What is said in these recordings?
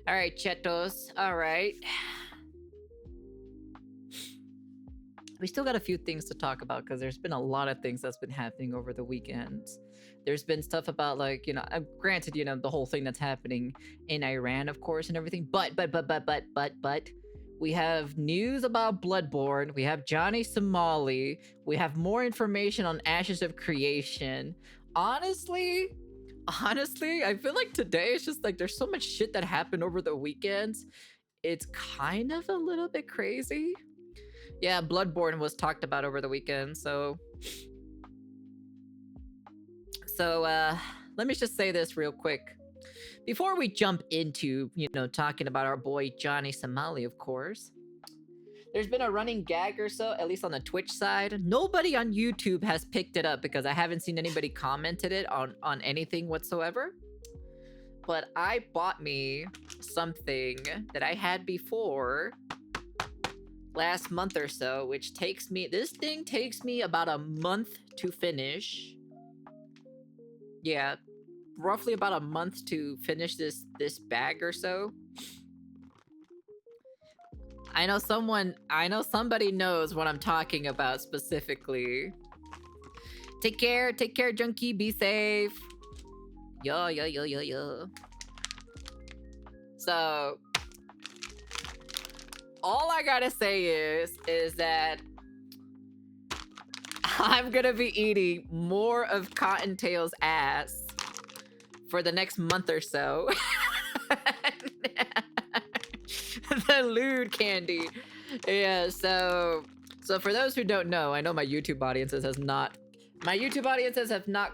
All right, Chetos. All right. We still got a few things to talk about because there's been a lot of things that's been happening over the weekend. There's been stuff about like, granted, the whole thing that's happening in Iran, of course, and everything. But we have news about Bloodborne. We have Johnny Somali. We have more information on Ashes of Creation. Honestly, I feel like today it's just like there's so much shit that happened over the weekends. It's kind of a little bit crazy. Yeah, Bloodborne was talked about over the weekend, so let me just say this real quick. Before we jump into, talking about our boy Johnny Somali, of course, there's been a running gag or so, at least on the Twitch side. Nobody on YouTube has picked it up because I haven't seen anybody commented it on anything whatsoever. But I bought me something that I had before last month or so, which this thing takes me about a month to finish. Yeah, roughly about a month to finish this bag or so. I know somebody knows what I'm talking about specifically. Take care, junkie, be safe. Yo. So all I gotta say is that I'm gonna be eating more of Cottontail's ass for the next month or so. The lewd candy. Yeah, so for those who don't know, I know my YouTube audiences have not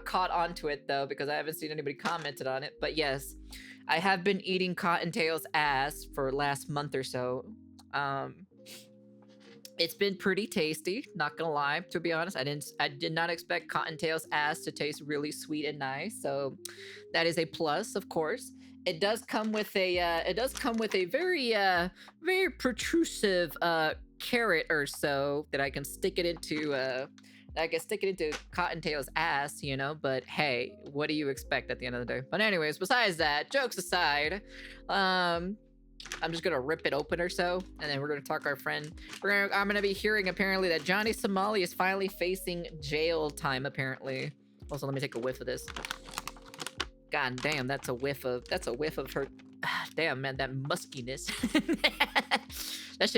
caught on to it though, because I haven't seen anybody commented on it. But yes, I have been eating Cottontail's ass for last month or so. It's been pretty tasty, not gonna lie. To be honest, I did not expect Cottontail's ass to taste really sweet and nice, so that is a plus, of course. It does come with a very protrusive carrot or so that I can stick it into Cottontail's ass, but hey, what do you expect at the end of the day? But anyways, besides that, jokes aside, I'm just gonna rip it open or so, and then we're gonna talk to our friend. I'm gonna be hearing apparently that Johnny Somali is finally facing jail time, apparently. Also, let me take a whiff of this. God damn, that's a whiff of her. Damn, man, that muskiness. That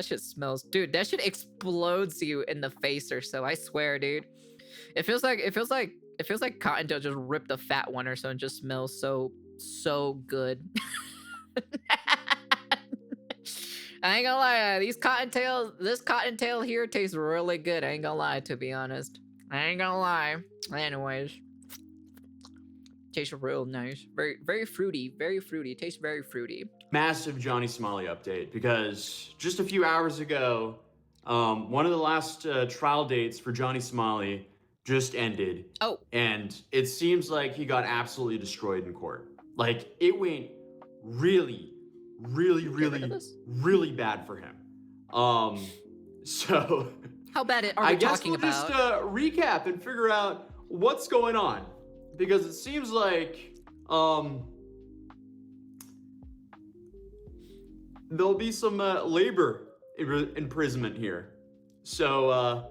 shit smells, dude. That shit explodes you in the face or so. I swear, dude. It feels like Cottontail just ripped a fat one or so and just smells so good. I ain't gonna lie, this Cottontail here tastes really good. I ain't gonna lie, to be honest. I ain't gonna lie. Anyways, tastes real nice. Very fruity. Tastes very fruity. Massive Johnny Somali update, because just a few hours ago, one of the last trial dates for Johnny Somali just ended. Oh. And it seems like he got absolutely destroyed in court. Like, it went really bad for him. So how bad are we talking about? I guess we'll just recap and figure out what's going on, because it seems like there'll be some labor imprisonment here. So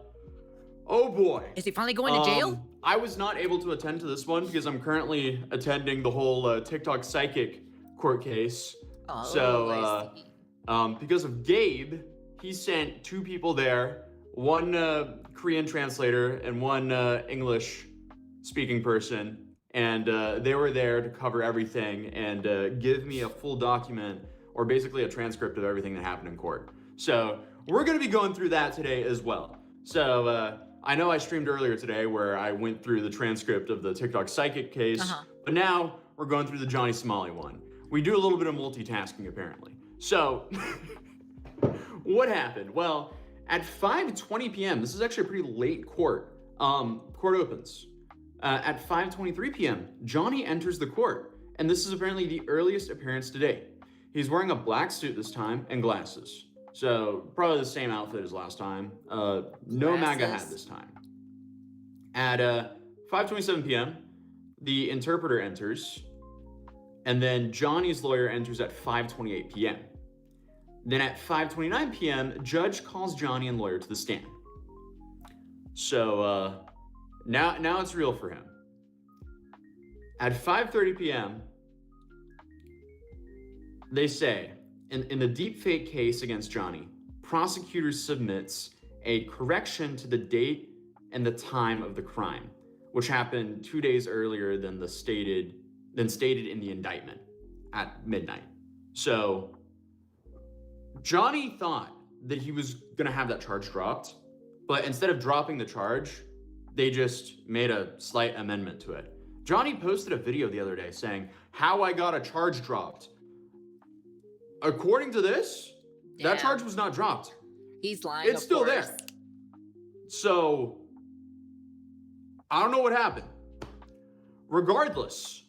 oh boy, is he finally going to jail? I was not able to attend to this one because I'm currently attending the whole TikTok psychic court case. Oh, so because of Gabe, he sent two people there, one Korean translator and one English speaking person, and they were there to cover everything and give me a full document, or basically a transcript of everything that happened in court. So we're gonna be going through that today as well. So I know I streamed earlier today where I went through the transcript of the TikTok psychic case, but now we're going through the Johnny Somali one. We do a little bit of multitasking, apparently. So, what happened? Well, at 5:20 p.m., this is actually a pretty late court. Court opens. At 5:23 p.m., Johnny enters the court, and this is apparently the earliest appearance to date. He's wearing a black suit this time and glasses. So, probably the same outfit as last time. No MAGA hat this time. At 5:27 p.m., the interpreter enters. And then Johnny's lawyer enters at 5:28 p.m. Then at 5:29 p.m., judge calls Johnny and lawyer to the stand. So now it's real for him. At 5:30 p.m., they say, in the deepfake case against Johnny, prosecutor submits a correction to the date and the time of the crime, which happened 2 days earlier than stated in the indictment at midnight. So Johnny thought that he was gonna have that charge dropped, but instead of dropping the charge, they just made a slight amendment to it. Johnny posted a video the other day saying, "How I got a charge dropped." According to this, that charge was not dropped. He's lying. It's still there. So I don't know what happened. Regardless,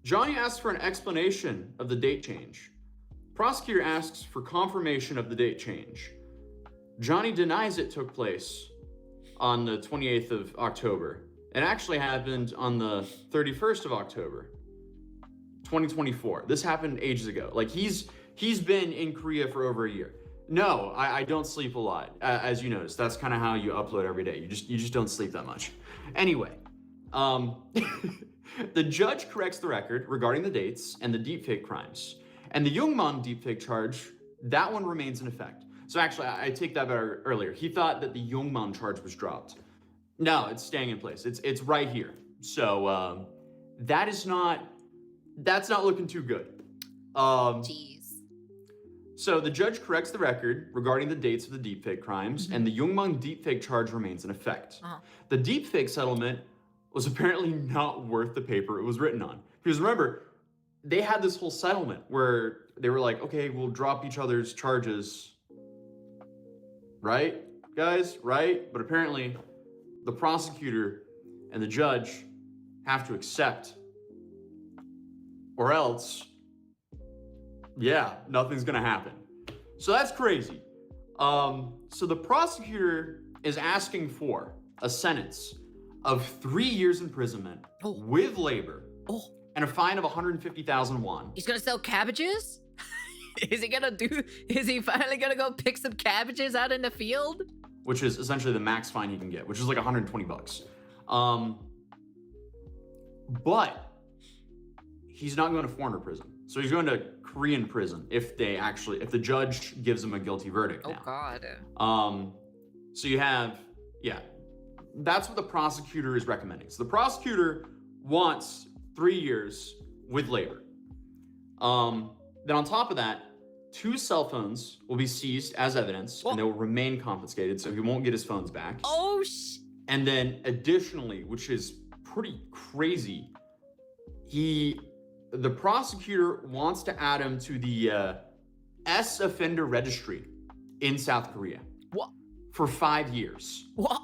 Johnny asks for an explanation of the date change. Prosecutor asks for confirmation of the date change. Johnny denies it took place on the 28th of October. It actually happened on the 31st of October, 2024. This happened ages ago. Like he's been in Korea for over a year. No, I don't sleep a lot. As you notice, that's kind of how you upload every day. You just don't sleep that much. Anyway, the judge corrects the record regarding the dates and the deepfake crimes. And the Youngman deepfake charge, that one remains in effect. So actually, I take that back earlier. He thought that the Youngman charge was dropped. No, it's staying in place. It's right here. So that's not looking too good. Jeez. So the judge corrects the record regarding the dates of the deepfake crimes, and the Youngman deepfake charge remains in effect. The deepfake settlement was apparently not worth the paper it was written on. Because remember, they had this whole settlement where they were like, okay, we'll drop each other's charges. Right, guys? Right? But apparently, the prosecutor and the judge have to accept, or else, yeah, nothing's gonna happen. So that's crazy. So the prosecutor is asking for a sentence of 3 years imprisonment with labor and a fine of 150,000 won. He's gonna sell cabbages? Is he finally gonna go pick some cabbages out in the field? Which is essentially the max fine he can get, which is like 120 bucks. But he's not going to foreigner prison. So he's going to Korean prison if the judge gives him a guilty verdict now. Oh God. So you have, that's what the prosecutor is recommending. So the prosecutor wants 3 years with labor. Then on top of that, 2 cell phones will be seized as evidence, and they will remain confiscated, so he won't get his phones back. And then additionally, which is pretty crazy, the prosecutor wants to add him to the S offender registry in South Korea. What? For 5 years. What?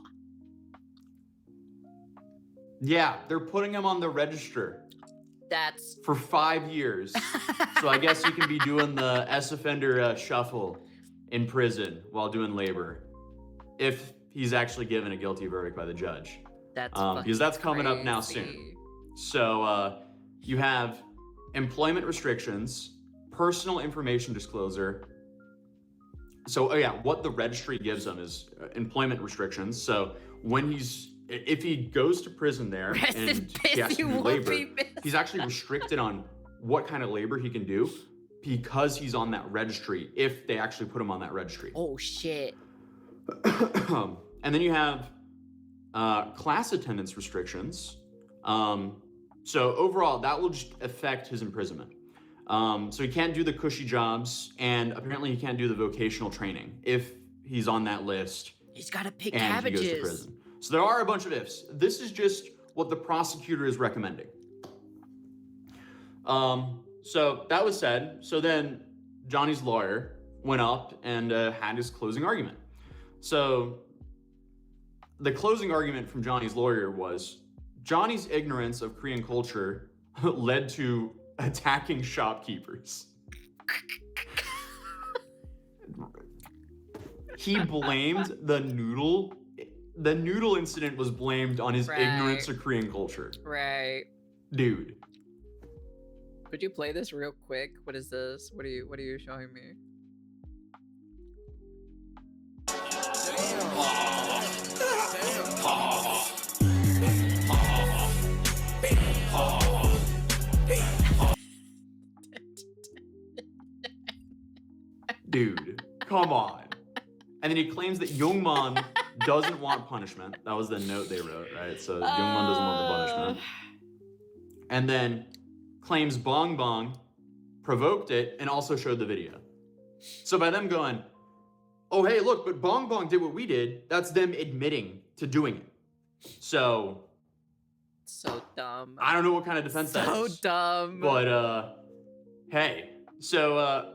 Yeah, they're putting him on the register. That's for 5 years. So I guess you can be doing the S offender shuffle in prison while doing labor, if he's actually given a guilty verdict by the judge. That's because that's coming up now soon. So you have employment restrictions, personal information disclosure. So what the registry gives him is employment restrictions. So if he goes to prison there and he has to do labor, he's actually restricted on what kind of labor he can do because he's on that registry, if they actually put him on that registry. Oh, shit. And then you have class attendance restrictions. So overall, that will just affect his imprisonment. So he can't do the cushy jobs, and apparently he can't do the vocational training if he's on that list. He's got to pick and cabbages. He goes to prison. So there are a bunch of ifs. This is just what the prosecutor is recommending. So that was said. So then Johnny's lawyer went up and had his closing argument. So the closing argument from Johnny's lawyer was Johnny's ignorance of Korean culture led to attacking shopkeepers. He blamed the noodle incident was blamed on his ignorance of Korean culture. Right. Dude. Could you play this real quick? What is this? What are you showing me? Dude, come on. And then he claims that Youngman doesn't want punishment. That was the note they wrote, right? So Youngman doesn't want the punishment. And then claims Bong Bong provoked it and also showed the video. So by them going, oh, hey, look, but Bong Bong did what we did, that's them admitting to doing it. So dumb. I don't know what kind of defense that is. So dumb. But hey, so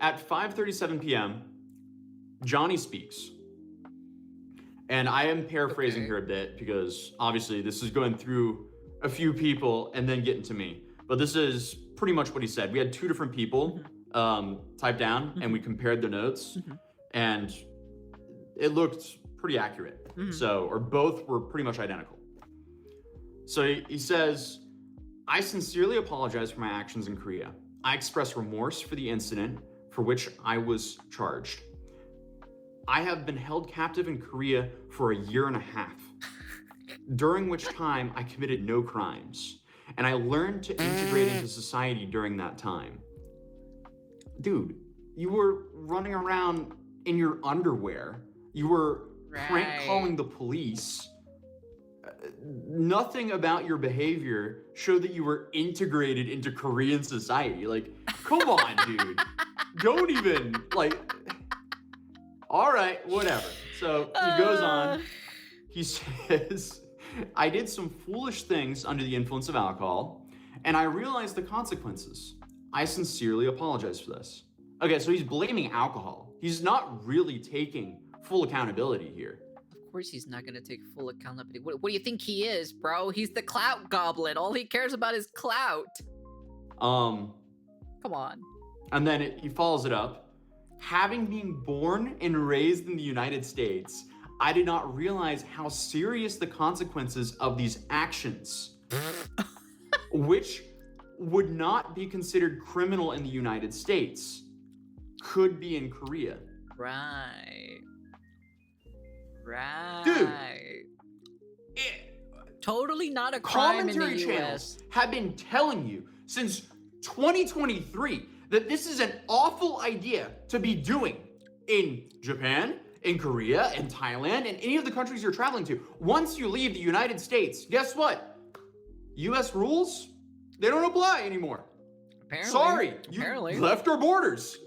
at 5:37 p.m., Johnny speaks. And I am paraphrasing here a bit because obviously this is going through a few people and then getting to me. But this is pretty much what he said. We had two different people typed down and we compared their notes and it looked pretty accurate. So, or both were pretty much identical. So he says, I sincerely apologize for my actions in Korea. I express remorse for the incident for which I was charged. I have been held captive in Korea for 1.5 years, during which time I committed no crimes, and I learned to integrate into society during that time. Dude, you were running around in your underwear. You were prank calling the police. Nothing about your behavior showed that you were integrated into Korean society. Like, come on, dude. Don't even, like... All right, whatever. So he goes on. He says, I did some foolish things under the influence of alcohol, and I realized the consequences. I sincerely apologize for this. Okay, so he's blaming alcohol. He's not really taking full accountability here. Of course he's not going to take full accountability. What do you think he is, bro? He's the clout goblin. All he cares about is clout. Come on. And then he follows it up. Having been born and raised in the United States, I did not realize how serious the consequences of these actions, which would not be considered criminal in the United States, could be in Korea. Right. Dude. Totally not a crime in the US. Commentary channels have been telling you since 2023 that this is an awful idea to be doing in Japan, in Korea, in Thailand, and any of the countries you're traveling to. Once you leave the United States, guess what? US rules, they don't apply anymore. Apparently. Sorry, Apparently. you left our borders.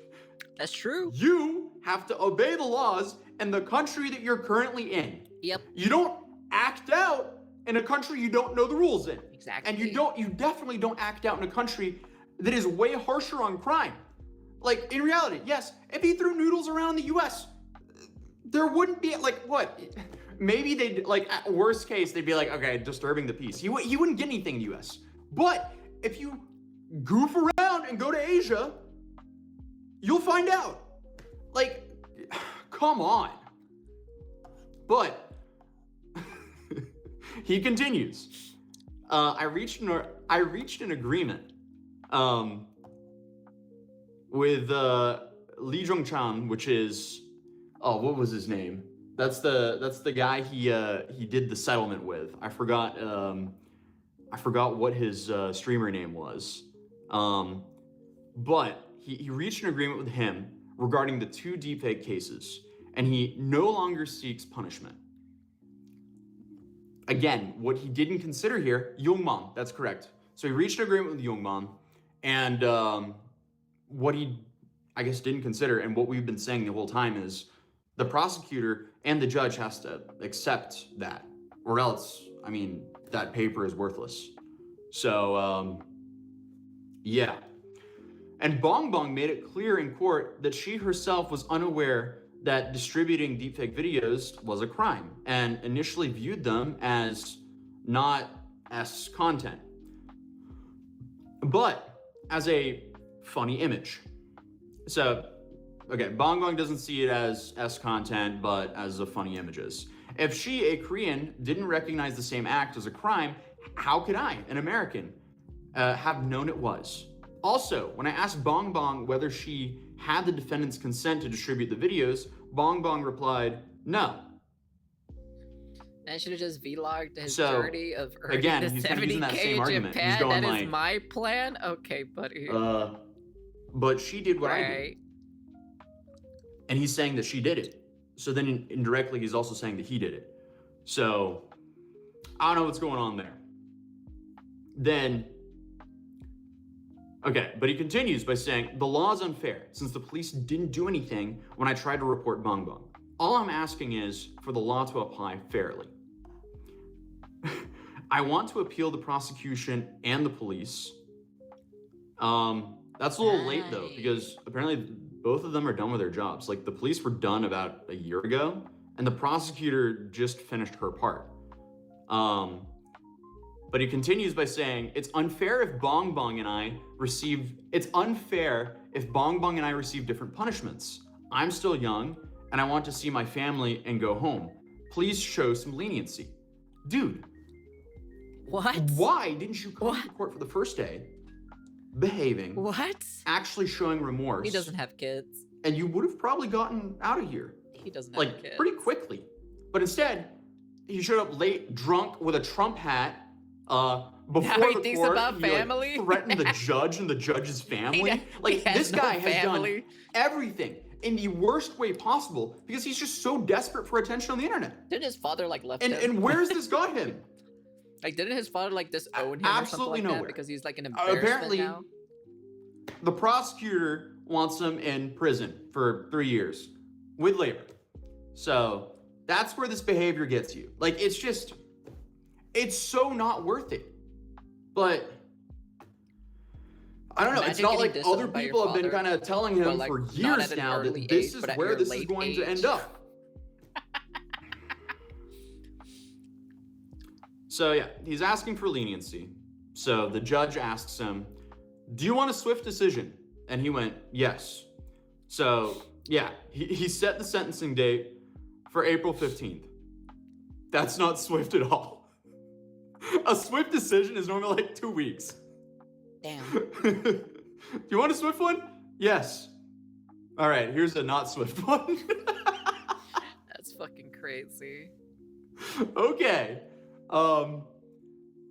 That's true. You have to obey the laws in the country that you're currently in. Yep. You don't act out in a country you don't know the rules in. Exactly. And you definitely don't act out in a country that is way harsher on crime. Like, in reality, yes, if he threw noodles around the US, there wouldn't be, like, what? Maybe they'd, like, at worst case, they'd be like, okay, disturbing the peace. He wouldn't get anything in the US. But if you goof around and go to Asia, you'll find out. Like, come on. But he continues. I reached an agreement with Lee Jong-chan, which is, oh, what was his name? That's the guy he did the settlement with. I forgot what his streamer name was. But he reached an agreement with him regarding the 2 deepfake cases, and he no longer seeks punishment. Again, what he didn't consider here, Youngman, that's correct. So he reached an agreement with Youngman, and what he, I guess, didn't consider, and what we've been saying the whole time is the prosecutor and the judge has to accept that, or else, I mean, that paper is worthless. So, yeah. And Bong Bong made it clear in court that she herself was unaware that distributing deepfake videos was a crime and initially viewed them as not S content, but as a funny image. So, okay, Bong Bong doesn't see it as S content, but as the funny images. If she, a Korean, didn't recognize the same act as a crime, how could I, an American, have known it was? Also, when I asked Bong Bong whether she had the defendant's consent to distribute the videos, Bong Bong replied, no. I should have just vlogged his So, journey of earning again, the he's kind of using that 70K same in argument. He's Japan. going That is like, my plan? Okay, buddy. but she did what I did. Right. And he's saying that she did it. So then indirectly, he's also saying that he did it. So I don't know what's going on there. Then, okay, but he continues by saying, the law is unfair since the police didn't do anything when I tried to report Bong Bong. All I'm asking is for the law to apply fairly. I want to appeal the prosecution and the police. That's a little late though, because apparently both of them are done with their jobs. Like the police were done about a year ago, and the prosecutor just finished her part. But he continues by saying, it's unfair if Bong Bong and I receive different punishments. I'm still young, and I want to see my family and go home. Please show some leniency. Dude. What? Why didn't you come to court for the first day, behaving, what? actually showing remorse? He doesn't have kids. And you would have probably gotten out of here. He doesn't have kids. Pretty quickly. But instead, he showed up late, drunk, with a Trump hat. Before now he the thinks court, about he family? threatened the judge and the judge's family. This guy has done everything in the worst way possible because he's just so desperate for attention on the internet. Didn't his father left him? And where's this got him? Didn't his father disown him Absolutely or something like nowhere. that because he's an embarrassment Apparently, now? The prosecutor wants him in prison for 3 years with labor. So that's where this behavior gets you. It's so not worth it. But I don't know. It's not like other people have been kind of telling him for years now that this is where this is going to end up. So yeah, he's asking for leniency. So the judge asks him, do you want a swift decision? And he went, yes. So yeah, he set the sentencing date for April 15th. That's not swift at all. A swift decision is normally 2 weeks. Damn. Do you want a swift one? Yes. All right, here's a not swift one. That's fucking crazy. Okay.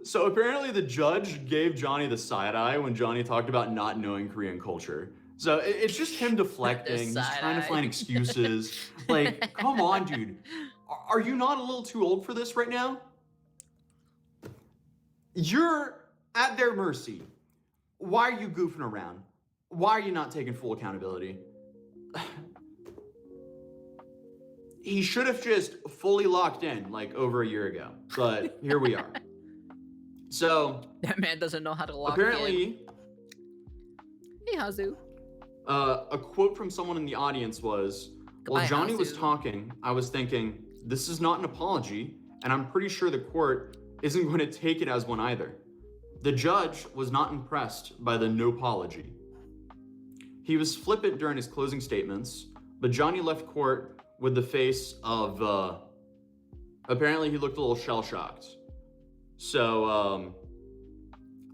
So apparently the judge gave Johnny the side eye when Johnny talked about not knowing Korean culture. So it's just him deflecting. He's trying to find excuses. Come on, dude. Are you not a little too old for this right now? You're at their mercy. Why are you goofing around? Why are you not taking full accountability? He should have just fully locked in over a year ago, but here we are. So that man doesn't know how to lock apparently, in. Hey, Hazu. A quote from someone in the audience was, while Johnny was talking, I was thinking, this is not an apology, and I'm pretty sure the court isn't going to take it as one either. The judge was not impressed by the no apology. He was flippant during his closing statements, but Johnny left court with the face of, apparently he looked a little shell-shocked. So,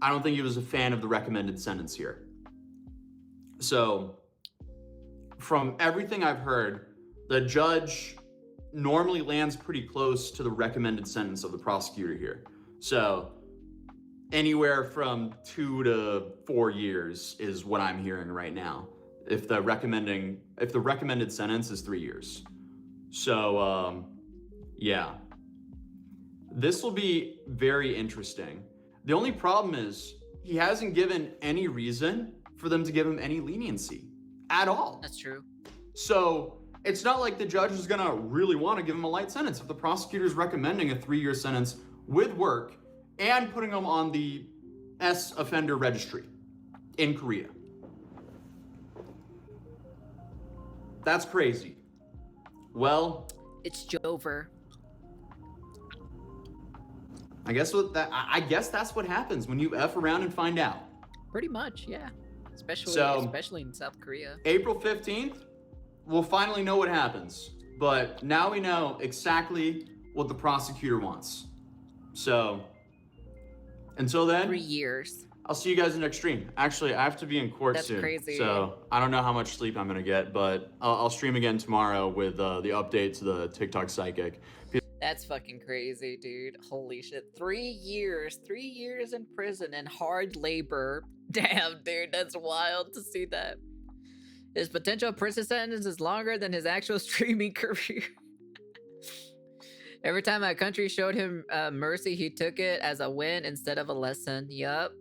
I don't think he was a fan of the recommended sentence here. So, from everything I've heard, the judge normally lands pretty close to the recommended sentence of the prosecutor here. So, anywhere from 2 to 4 years is what I'm hearing right now. If the recommended sentence is 3 years. So, yeah. This will be very interesting. The only problem is he hasn't given any reason for them to give him any leniency at all. That's true. So it's not like the judge is gonna really want to give him a light sentence if the prosecutor is recommending a 3-year sentence with work and putting him on the S offender registry in Korea. That's crazy. Well, it's Jover. I guess that's what happens when you F around and find out. Pretty much, yeah. Especially in South Korea. April 15th, we'll finally know what happens. But now we know exactly what the prosecutor wants. So until then, 3 years. I'll see you guys in the next stream. Actually, I have to be in court That's soon, crazy. so I don't know how much sleep I'm gonna get, but I'll stream again tomorrow with the update to the TikTok psychic. That's fucking crazy, dude. Holy shit. 3 years. 3 years in prison and hard labor. Damn, dude. That's wild to see that. His potential prison sentence is longer than his actual streaming career. Every time our country showed him mercy, he took it as a win instead of a lesson. Yup.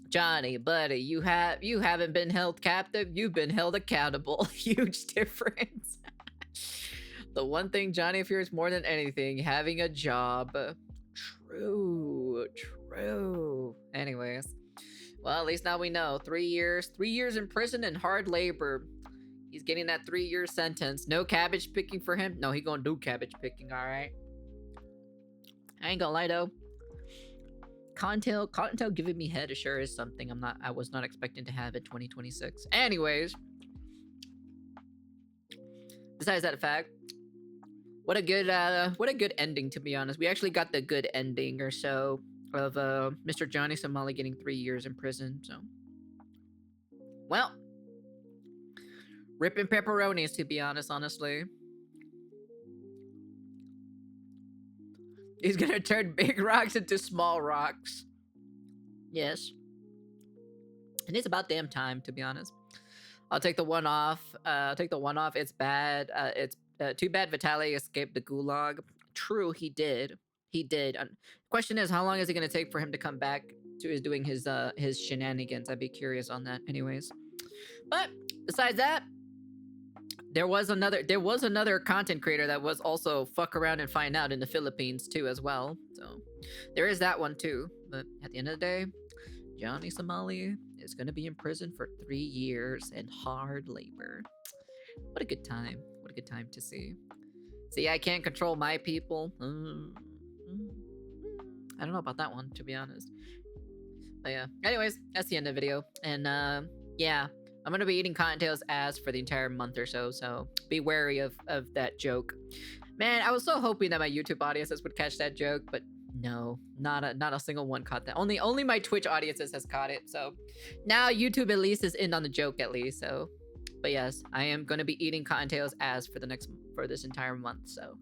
Johnny, buddy, you haven't been held captive. You've been held accountable. Huge difference. The one thing Johnny fears more than anything, having a job. True. Anyways, well, at least now we know. 3 years. 3 years in prison and hard labor. He's getting that 3-year sentence. No cabbage picking for him. No, he gonna do cabbage picking, all right? I ain't gonna lie, though. Cottontail giving me head sure is something I was not expecting to have in 2026. Anyways. Besides that fact, what a good ending, to be honest. We actually got the good ending or so of Mr. Johnny Somali getting 3 years in prison. So, well, ripping pepperonis, to be honest. Honestly, he's gonna turn big rocks into small rocks. Yes, and it's about damn time, to be honest. I'll take the one off. It's bad. It's too bad Vitaly escaped the gulag. True, he did. Question is, how long is it going to take for him to come back to doing his shenanigans? I'd be curious on that. Anyways, but besides that, there was another content creator that was also fuck around and find out in the Philippines too as well. So there is that one too. But at the end of the day, Johnny Somali is going to be in prison for 3 years and hard labor. What a good time. What a good time to see. See, I can't control my people. I don't know about that one, to be honest. But yeah. Anyways, that's the end of the video. And yeah, I'm going to be eating Cottontail's ass for the entire month or so. So be wary of that joke. Man, I was so hoping that my YouTube audiences would catch that joke, but no, not a single one caught that. Only my Twitch audiences has caught it. So now YouTube at least is in on the joke at least. So, but yes, I am going to be eating Cottontail's ass for this entire month. So